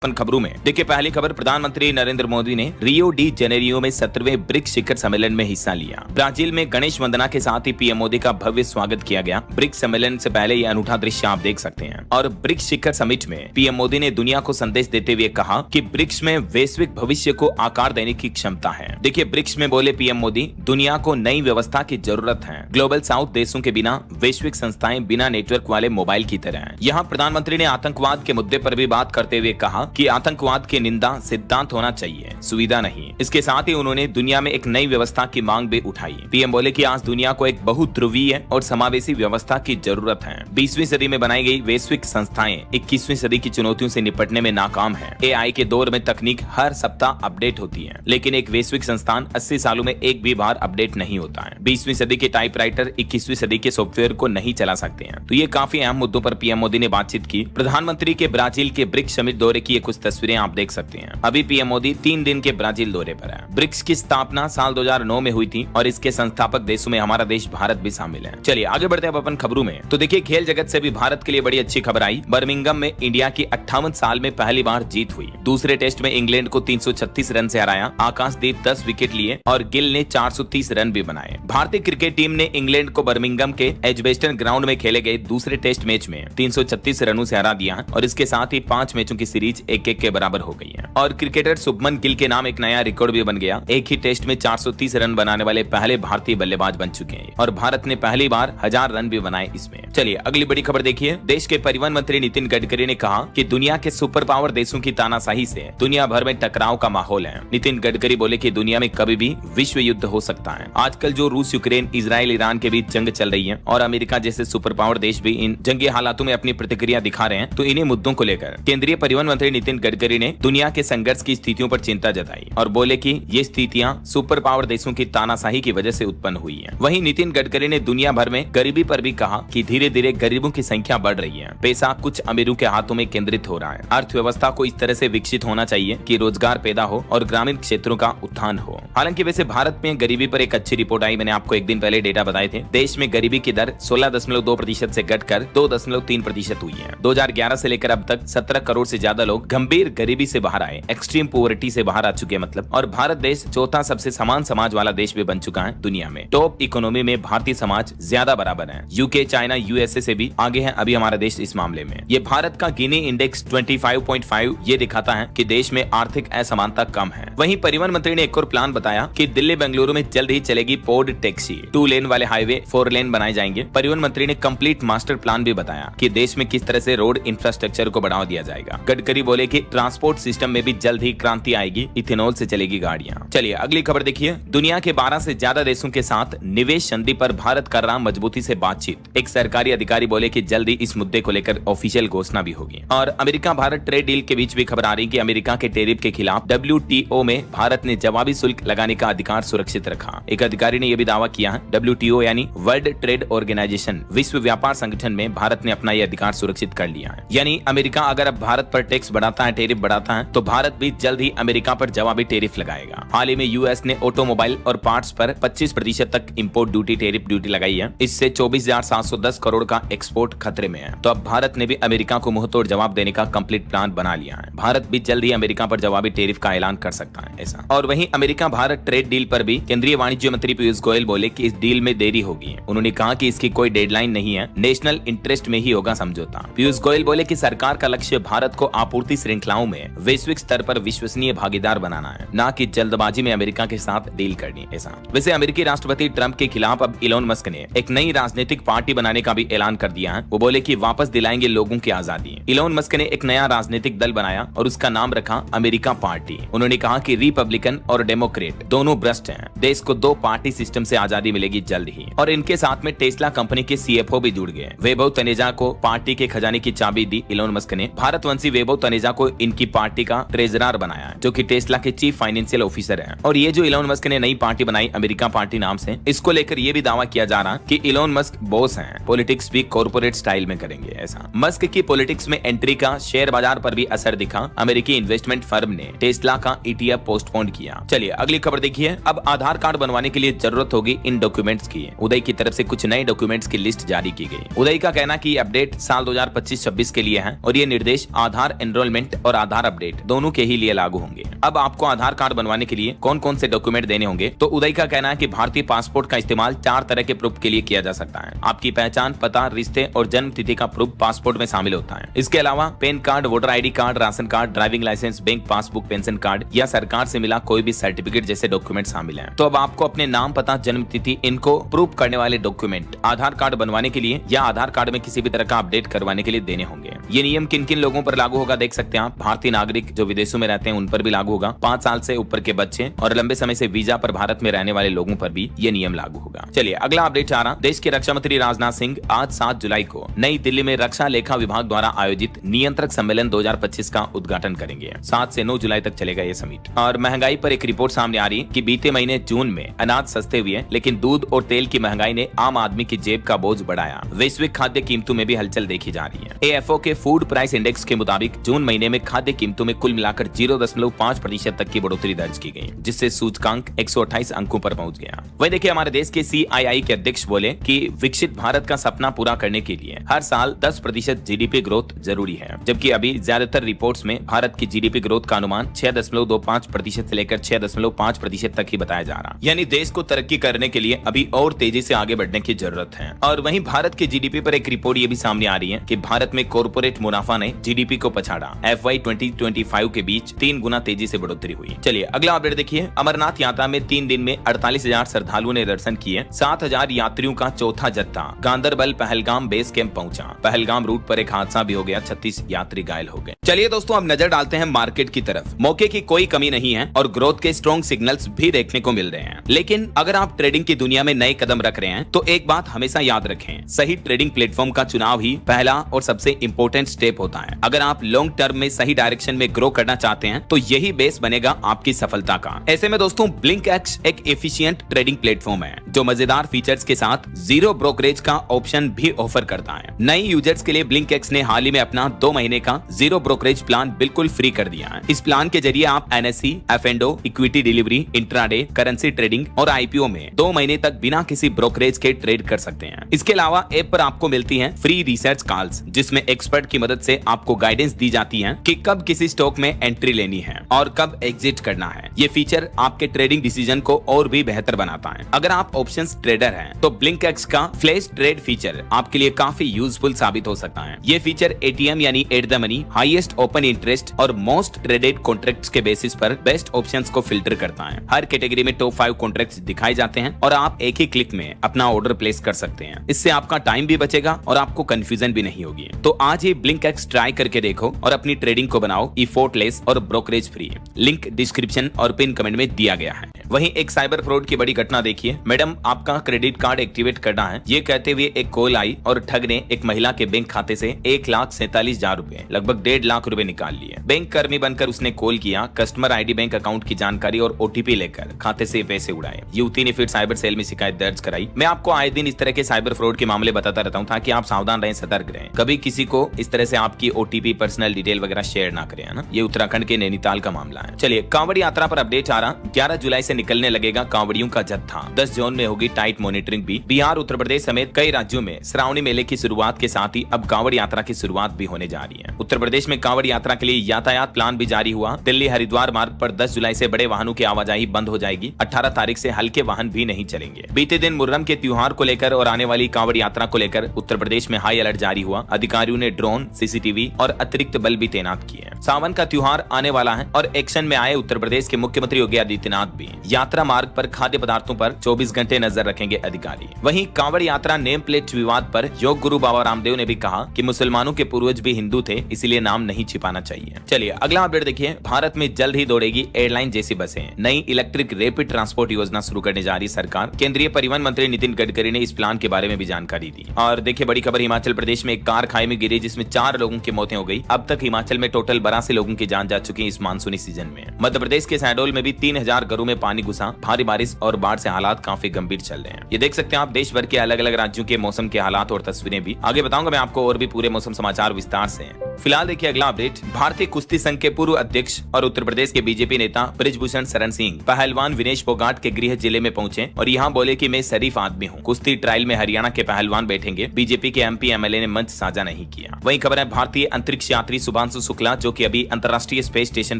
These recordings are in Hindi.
अपन खबरों में देखिए, पहली खबर, प्रधानमंत्री नरेंद्र मोदी ने रियो डी जेनेरियो में 17वें ब्रिक्स शिखर सम्मेलन में हिस्सा लिया। ब्राजील में गणेश वंदना के साथ ही पीएम मोदी का भव्य स्वागत किया गया। ब्रिक्स सम्मेलन से पहले ये अनूठा दृश्य आप देख सकते हैं। और ब्रिक्स शिखर समिट में पीएम मोदी ने दुनिया को संदेश देते हुए कहा कि ब्रिक्स में वैश्विक भविष्य को आकार देने की क्षमता है। देखिए, ब्रिक्स में बोले पीएम मोदी, दुनिया को नई व्यवस्था की जरूरत है। ग्लोबल साउथ देशों के बिना वैश्विक संस्थाएं बिना नेटवर्क वाले मोबाइल की तरह हैं। यहाँ प्रधानमंत्री ने आतंकवाद के मुद्दे पर भी बात करते हुए कहा कि आतंकवाद की निंदा सिद्धांत होना चाहिए, सुविधा नहीं। इसके साथ ही उन्होंने दुनिया में एक नई व्यवस्था की मांग भी उठाई। पीएम बोले कि आज दुनिया को एक बहुध्रुवीय और समावेशी व्यवस्था की जरूरत है। 20वीं सदी में बनाई गई वैश्विक संस्थाएं 21वीं सदी की चुनौतियों से निपटने में नाकाम है। एआई के दौर में तकनीक हर सप्ताह अपडेट होती है, लेकिन एक वैश्विक संस्थान 80 सालों में एक भी बार अपडेट नहीं होता है। 20वीं सदी के टाइपराइटर 21वीं सदी के सॉफ्टवेयर को नहीं चला सकते हैं। तो ये काफी अहम मुद्दों पर पीएम मोदी ने बातचीत की। प्रधानमंत्री के ब्राजील के ब्रिक्स समिट दौरे की कुछ तस्वीरें आप देख सकते हैं। अभी पीएम मोदी 3 दिन के ब्राजील दौरे पर है। ब्रिक्स की स्थापना साल 2009 में हुई थी और इसके संस्थापक देशों में हमारा देश भारत भी शामिल है। चलिए आगे बढ़ते हैं अपन खबरों में। तो देखिए, खेल जगत से भी भारत के लिए बड़ी अच्छी खबर आई। बर्मिंघम में इंडिया की 58 साल में पहली बार जीत हुई। दूसरे टेस्ट में इंग्लैंड को 336 रन से हराया। आकाशदीप 10 विकेट लिए और गिल ने 430 रन भी बनाए। भारतीय क्रिकेट टीम ने इंग्लैंड को बर्मिंघम के एजबेस्टन ग्राउंड में खेले गए दूसरे टेस्ट मैच में 336 रनों से हरा दिया और इसके साथ ही 5 मैचों की सीरीज 1-1 के बराबर हो गई है। और क्रिकेटर शुभमन गिल के नाम एक नया रिकॉर्ड भी बन गया। एक ही टेस्ट में 430 रन बनाने वाले पहले भारतीय बल्लेबाज बन चुके हैं और भारत ने पहली बार 1000 रन भी बनाए इसमें। चलिए अगली बड़ी खबर देखिए। देश के परिवहन मंत्री नितिन गडकरी ने कहा कि दुनिया के सुपर पावर देशों की तानाशाही से दुनिया भर में टकराव का माहौल है। नितिन गडकरी बोले कि दुनिया में कभी भी विश्व युद्ध हो सकता है। आजकल जो रूस, यूक्रेन, इजराइल, ईरान के बीच जंग चल रही है और अमेरिका जैसे सुपर पावर देश भी इन जंगी हालातों में अपनी प्रतिक्रिया दिखा रहे हैं, तो इन्हीं मुद्दों को लेकर केंद्रीय परिवहन मंत्री नितिन गडकरी ने दुनिया के संघर्ष की स्थितियों पर चिंता जताई और बोले कि ये स्थितियां सुपर पावर देशों की तानाशाही की वजह से उत्पन्न हुई हैं। वहीं नितिन गडकरी ने दुनिया भर में गरीबी पर भी कहा कि धीरे धीरे गरीबों की संख्या बढ़ रही है। पैसा कुछ अमीरों के हाथों में केंद्रित हो रहा है। अर्थव्यवस्था को इस तरह से विकसित होना चाहिए कि रोजगार पैदा हो और ग्रामीण क्षेत्रों का उत्थान हो। हालांकि वैसे भारत में गरीबी पर एक अच्छी रिपोर्ट आई। मैंने आपको एक दिन पहले डेटा बताए थे। देश में गरीबी की दर 16.2% से घटकर 2.3% हुई है। 2011 से लेकर अब तक 17 करोड़ से ज्यादा लोग गंभीर गरीबी से बाहर आए, एक्सट्रीम पोवर्टी से बाहर आ चुके हैं मतलब। और भारत देश चौथा सबसे समान समाज वाला देश भी बन चुका है दुनिया में। टॉप इकोनॉमी में भारतीय समाज ज्यादा बराबर है। यूके, चाइना, यूएसए से भी आगे है अभी हमारा देश इस मामले में। ये भारत का गिनी इंडेक्स 25.5 ये दिखाता है कि देश में आर्थिक असमानता कम है। वहीं परिवहन मंत्री ने एक और प्लान बताया कि दिल्ली बेंगलुरु में जल्द ही चलेगी पॉड टैक्सी। 2 लेन वाले हाईवे 4 लेन बनाए जाएंगे। परिवहन मंत्री ने कंप्लीट मास्टर प्लान भी बताया कि देश में किस तरह से रोड इंफ्रास्ट्रक्चर को बढ़ावा दिया जाएगा। गडकरी बोले कि ट्रांसपोर्ट सिस्टम में भी जल्द ही क्रांति आएगी, इथेनॉल से चलेगी गाड़ियां। चलिए अगली खबर देखिए। दुनिया के 12 से ज्यादा देशों के साथ निवेश संधि पर भारत कर रहा मजबूती से बातचीत। एक सरकारी अधिकारी बोले कि जल्द ही इस मुद्दे को लेकर ऑफिशियल घोषणा भी होगी। और अमेरिका भारत ट्रेड डील के बीच भी खबर आ रही कि अमेरिका के टैरिफ के खिलाफ WTO में भारत ने जवाबी शुल्क लगाने का अधिकार सुरक्षित रखा। एक अधिकारी ने यह भी दावा किया है WTO यानी वर्ल्ड ट्रेड ऑर्गेनाइजेशन, विश्व व्यापार संगठन में भारत ने अपना यह अधिकार सुरक्षित कर लिया है। यानी अमेरिका अगर अब भारत पर टैक्स बढ़ाता है, टैरिफ बढ़ाता है, तो भारत भी जल्द ही अमेरिका पर जवाबी टैरिफ लगाएगा। हाल ही में यूएस ने ऑटोमोबाइल और पार्ट्स पर 25% तक इंपोर्ट ड्यूटी, टैरिफ ड्यूटी लगाई है। इससे 24,710 करोड़ का एक्सपोर्ट खतरे में है। तो अब भारत ने भी अमेरिका को मुंहतोड़ जवाब देने का कंप्लीट प्लान बना लिया है। भारत भी जल्द ही अमेरिका पर जवाबी टैरिफ का ऐलान कर सकता है ऐसा। और वहीं अमेरिका भारत ट्रेड डील पर भी केंद्रीय वाणिज्य मंत्री पीयूष गोयल बोले कि इस डील में देरी होगी। उन्होंने कहा कि इसकी कोई डेडलाइन नहीं है, नेशनल इंटरेस्ट में ही होगा समझौता। पीयूष गोयल बोले कि सरकार का लक्ष्य भारत को आपूर्ति श्रृंखलाओं में वैश्विक स्तर पर विश्वसनीय भागीदार बनाना है, न कि जल्दबाजी में अमेरिका के साथ डील करनी ऐसा। वैसे अमेरिकी राष्ट्रपति ट्रंप के खिलाफ अब इलोन मस्क ने एक नई राजनीतिक पार्टी बनाने का भी ऐलान कर दिया है। वो बोले कि वापस दिलाएंगे लोगों की आजादी। इलोन मस्क ने एक नया राजनीतिक दल बनाया और उसका नाम रखा अमेरिका पार्टी। उन्होंने कहा कि रिपब्लिकन और डेमोक्रेट दोनों भ्रष्ट हैं। देश को 2 पार्टी सिस्टम से आजादी मिलेगी जल्द ही। और इनके साथ में टेस्ला कंपनी के CFO भी जुड़ गए। वैभव तनेजा को पार्टी के खजाने की चाबी दी इलोन मस्क ने। भारतवंशी वैभव तनेजा को इनकी पार्टी का ट्रेजरर बनाया, जो कि टेस्ला के चीफ फाइनेंशियल ऑफिसर हैं। और ये जो इलोन मस्क ने नई पार्टी बनाई अमेरिका पार्टी नाम से, इसको लेकर ये भी दावा किया जा रहा कि इलोन मस्क बॉस हैं, पॉलिटिक्स भी कॉर्पोरेट स्टाइल में करेंगे ऐसा। मस्क की पॉलिटिक्स में एंट्री का शेयर बाजार पर भी असर दिखा। अमेरिकी इन्वेस्टमेंट फर्म ने टेस्ला का ETF पोस्टपोन किया। चलिए अगली खबर देखिए। अब आधार कार्ड बनवाने के लिए जरूरत होगी इन डॉक्यूमेंट्स की। उदय की तरफ से कुछ नए डॉक्यूमेंट्स की लिस्ट जारी की गई। उदय का कहना कि अपडेट साल 2025-26 के लिए है और ये निर्देश आधार एनरोलमेंट एनरोलमेंट और आधार अपडेट दोनों के ही लिए लागू होंगे। अब आपको आधार कार्ड बनवाने के लिए कौन कौन से डॉक्यूमेंट देने होंगे, तो उदय का कहना है कि भारतीय पासपोर्ट का इस्तेमाल 4 तरह के प्रूफ के लिए किया जा सकता है। आपकी पहचान, पता, रिश्ते और जन्म तिथि का प्रूफ पासपोर्ट में शामिल होता है। इसके अलावा PAN card, voter ID card, ration card, driving licence, bank passbook, pension card या सरकार से मिला कोई भी सर्टिफिकेट जैसे डॉक्यूमेंट शामिल हैं। तो अब आपको अपने नाम, पता, जन्म तिथि इनको प्रूफ करने वाले डॉक्यूमेंट आधार कार्ड बनवाने के लिए या आधार कार्ड में किसी भी तरह का अपडेट करवाने के लिए देने होंगे। ये नियम किन किन लोगों पर लागू होगा देख सकते हैं आप। भारतीय नागरिक जो विदेशों में रहते हैं उन पर भी लागू होगा, 5 साल से ऊपर के बच्चे और लंबे समय से वीजा पर भारत में रहने वाले लोगों पर भी ये नियम लागू होगा। चलिए अगला अपडेट आ रहा। देश के रक्षा मंत्री राजनाथ सिंह आज 7 जुलाई को नई दिल्ली में रक्षा लेखा विभाग द्वारा आयोजित नियंत्रक सम्मेलन 2025 का उद्घाटन करेंगे। 7 से 9 जुलाई तक चलेगा ये समिट। और महंगाई पर एक रिपोर्ट सामने आ रही है कि बीते महीने जून में अनाज सस्ते हुए, लेकिन दूध और तेल की महंगाई ने आम आदमी की जेब का बोझ बढ़ाया। वैश्विक खाद्य कीमतों में भी हलचल देखी जा रही है। AFO के फूड प्राइस इंडेक्स के मुताबिक जून महीने में खाद्य कीमतों में कुल मिलाकर 0.5% तक की बढ़ोतरी दर्ज की गई, जिससे सूचकांक 128 अंकों पर पहुंच गया। वही देखिए हमारे देश के CII के अध्यक्ष बोले कि विकसित भारत का सपना पूरा करने के लिए हर साल 10% GDP ग्रोथ जरूरी है, जबकि अभी ज्यादातर रिपोर्ट्स में भारत की GDP ग्रोथ का अनुमान 6.25% से लेकर 6.5% तक ही बताया जा रहा। यानी देश को तरक्की करने के लिए अभी और तेजी से आगे बढ़ने की जरूरत है। और वहीं भारत के GDP पर एक रिपोर्ट ये भी सामने आ रही है कि भारत में कॉर्पोरेट मुनाफा ने GDP को पछाड़ा। FY 2025 के बीच 3 गुना तेजी से बढ़ोतरी हुई। चलिए अगला अपडेट देखिए। अमरनाथ यात्रा में 3 दिन में 48,000 श्रद्धालुओं ने दर्शन किए। 7,000 यात्रियों का चौथा जत्था गांदरबल पहलगाम बेस कैंप पहुंचा। पहलगाम रूट पर एक हादसा भी हो गया, 36 यात्री घायल हो गए। चलिए दोस्तों अब नजर डालते हैं मार्केट की तरफ। मौके की कोई कमी नहीं है और ग्रोथ के स्ट्रॉन्ग सिग्नल्स भी देखने को मिल रहे हैं। लेकिन अगर आप ट्रेडिंग की दुनिया में नए कदम रख रहे हैं तो एक बात हमेशा याद रखें, सही ट्रेडिंग प्लेटफॉर्म का चुनाव ही पहला और सबसे इंपॉर्टेंट स्टेप होता है। अगर आप लॉन्ग टर्म में सही डायरेक्शन में ग्रो करना चाहते हैं तो यही बेस बनेगा आपकी सफलता का। ऐसे में दोस्तों BlinkX एक एफिशिएंट ट्रेडिंग प्लेटफॉर्म है जो मजेदार फीचर्स के साथ जीरो ब्रोकरेज का ऑप्शन भी ऑफर करता है। नए यूजर्स के लिए BlinkX ने हाल ही में अपना 2 महीने का जीरो ब्रोकरेज प्लान बिल्कुल फ्री कर दिया है। इस प्लान के जरिए आप NSE, F&O, equity delivery, intraday, currency trading और IPO में 2 महीने तक बिना किसी ब्रोकरेज के ट्रेड कर सकते हैं। इसके अलावा ऐप पर आपको मिलती हैं फ्री रिसर्च कॉल्स, जिसमें एक्सपर्ट की मदद से आपको गाइडेंस दी जाती है कि कब किसी स्टॉक में एंट्री लेनी है और कब एग्जिट करना है। ये फीचर आपके ट्रेडिंग डिसीजन को और भी बेहतर बनाता है। अगर आप ऑप्शंस ट्रेडर हैं तो BlinkX का फ्लैश ट्रेड फीचर आपके लिए काफी यूजफुल साबित हो सकता है। ये फीचर ATM यानी at the money, highest open interest और मोस्ट ट्रेडेड कॉन्ट्रैक्ट्स के बेसिस पर बेस्ट ऑप्शंस को फिल्टर करता है। हर कैटेगरी में टॉप 5 कॉन्ट्रैक्ट्स दिखाए जाते हैं और आप एक ही क्लिक में अपना ऑर्डर प्लेस कर सकते हैं। इससे आपका टाइम भी बचेगा और आपको कंफ्यूजन भी नहीं होगी। तो आज ही BlinkX ट्राई करके देखो और अपनी ट्रेडिंग को बनाओ एफर्टलेस और ब्रोकरेज फ्री। लिंक डिस्क्रिप्शन और पिन कमेंट में दिया गया है। वहीं एक साइबर फ्रॉड की बड़ी घटना देखिए। मैडम आपका क्रेडिट कार्ड एक्टिवेट करना है, ये कहते हुए एक कॉल आई और ठग ने एक महिला के बैंक खाते से 1,47,000 रुपए, लगभग 1.5 लाख रुपए निकाल लिए। बैंक कर्मी बनकर उसने कॉल किया, कस्टमर ID, बैंक अकाउंट की जानकारी और OTP लेकर खाते से पैसे उड़ाए। युवती ने फिर साइबर सेल में शिकायत दर्ज कराई। मैं आपको आए दिन इस तरह के साइबर फ्रॉड के मामले बताता रहता हूँ ताकि आप सावधान रहें, सतर्क रहें। कभी किसी को इस तरह से आपकी OTP, पर्सनल डिटेल वगैरह शेयर ना करें, है ना। ये उत्तराखंड के नैनीताल का मामला है। चलिए कांवड़ यात्रा पर अपडेट आ रहा। 11 जुलाई से निकलने लगेगा कांवड़ियों का जत्था। 10 जोन में होगी टाइट मॉनिटरिंग भी। बिहार, उत्तर प्रदेश समेत कई राज्यों में श्रावणी मेले की शुरुआत के साथ ही अब कांवड़ यात्रा की शुरुआत भी होने जा रही है। उत्तर प्रदेश में कांवड़ यात्रा के लिए यातायात प्लान भी जारी हुआ। दिल्ली हरिद्वार मार्ग पर 10 जुलाई से बड़े वाहनों की आवाजाही बंद हो जाएगी। 18 तारीख से हल्के वाहन भी नहीं चलेंगे। बीते दिन मुहर्रम के त्योहार को लेकर और आने वाली कांवड़ यात्रा को लेकर उत्तर प्रदेश में हाई अलर्ट जारी हुआ। अधिकारियों ने ड्रोन, CCTV और अतिरिक्त बल भी तैनात किए। सावन का त्योहार आने वाला है और एक्शन में आए उत्तर प्रदेश के मुख्यमंत्री योगी आदित्यनाथ भी। यात्रा मार्ग पर खाद्य पदार्थों पर 24 घंटे नजर रखेंगे अधिकारी। वहीं कांवड़ यात्रा नेम प्लेट विवाद पर योग गुरु बाबा रामदेव ने भी कहा कि मुसलमानों के पूर्वज भी हिंदू थे, इसलिए नाम नहीं छिपाना चाहिए। चलिए अगला अपडेट देखिए। भारत में जल्द ही दौड़ेगी एयरलाइन जैसी बसें। नई इलेक्ट्रिक रैपिड ट्रांसपोर्ट योजना शुरू करने जा रही सरकार। केंद्रीय परिवहन मंत्री नितिन गडकरी ने इस प्लान के बारे में भी जानकारी दी। और देखिए बड़ी खबर, हिमाचल प्रदेश में एक कार खाई में गिरी जिसमें 4 लोगों की मौतें हो गई। अब तक हिमाचल में टोटल 82 लोगों की जान जा चुकी है इस मानसूनी सीजन में। मध्य प्रदेश के शहडोल में भी 3000 घरों में पानी घुसा। भारी बारिश और बाढ़ से हालात काफी गंभीर चल रहे हैं। ये देख सकते हैं आप देश भर के अलग अलग राज्यों के मौसम के हालात और तस्वीरें भी आगे बताऊंगा मैं आपको और भी पूरे मौसम समाचार विस्तार से। फिलहाल देखिए अगला अपडेट। भारतीय कुश्ती संघ के पूर्व अध्यक्ष और उत्तर प्रदेश के बीजेपी नेता बृजभूषण शरण सिंह पहलवान विनेश फोगाट के गृह जिले में पहुंचे और यहां बोले कि मैं शरीफ आदमी हूं। कुश्ती ट्रायल में हरियाणा के पहलवान बैठेंगे। बीजेपी के एमपी एमएलए ने मंच साझा नहीं किया। वहीं खबर है भारतीय अंतरिक्ष यात्री शुभांशु शुक्ला जो कि अभी अंतर्राष्ट्रीय स्पेस स्टेशन